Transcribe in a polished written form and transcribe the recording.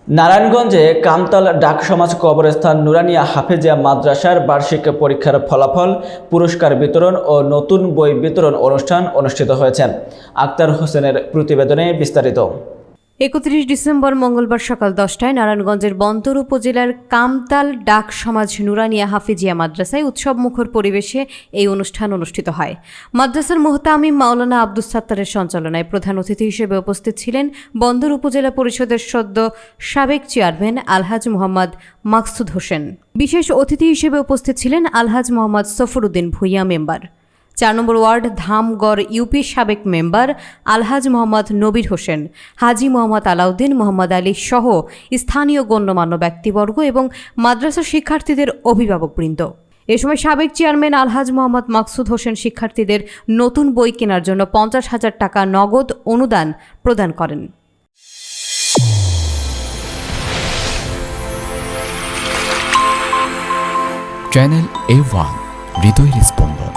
নারায়ণগঞ্জে কামতাল ডাক সমাজ কবরস্থান নুরানিয়া হাফেজিয়া মাদ্রাসার বার্ষিক পরীক্ষার ফলাফল, পুরস্কার বিতরণ ও নতুন বই বিতরণ অনুষ্ঠান অনুষ্ঠিত হয়েছে। আক্তার হোসেনের প্রতিবেদনে বিস্তারিত। 31 ডিসেম্বর মঙ্গলবার সকাল 10টায় নারায়ণগঞ্জের বন্দর উপজেলার কামতাল ডাক সমাজ নুরানিয়া হাফেজিয়া মাদ্রাসায় উৎসবমুখর পরিবেশে এই অনুষ্ঠান অনুষ্ঠিত হয়। মাদ্রাসার মুহতামিম মাওলানা আব্দুস সাত্তারের সঞ্চালনায় প্রধান অতিথি হিসেবে উপস্থিত ছিলেন বন্দর উপজেলা পরিষদের সদ্য সাবেক চেয়ারম্যান আলহাজ মোহাম্মদ মাকসুদ হোসেন। বিশেষ অতিথি হিসেবে উপস্থিত ছিলেন আলহাজ মোহাম্মদ সফরউদ্দিন ভূঁইয়া মেম্বার, 4 নম্বর ওয়ার্ড ধামগড় ইউপি সাবেক মেম্বার আলহাজ মোহাম্মদ নবীর হোসেন, হাজি মোহাম্মদ আলাউদ্দিন, মোহাম্মদ আলী সহ স্থানীয় গণ্যমান্য ব্যক্তিবর্গ এবং মাদ্রাসা শিক্ষার্থীদের অভিভাবকবৃন্দ। এ সময় সাবেক চেয়ারম্যান আলহাজ মোহাম্মদ মাকসুদ হোসেন শিক্ষার্থীদের নতুন বই কেনার জন্য 50,000 টাকা নগদ অনুদান প্রদান করেন। চ্যানেল A1 হৃদয়ের স্পন্দন।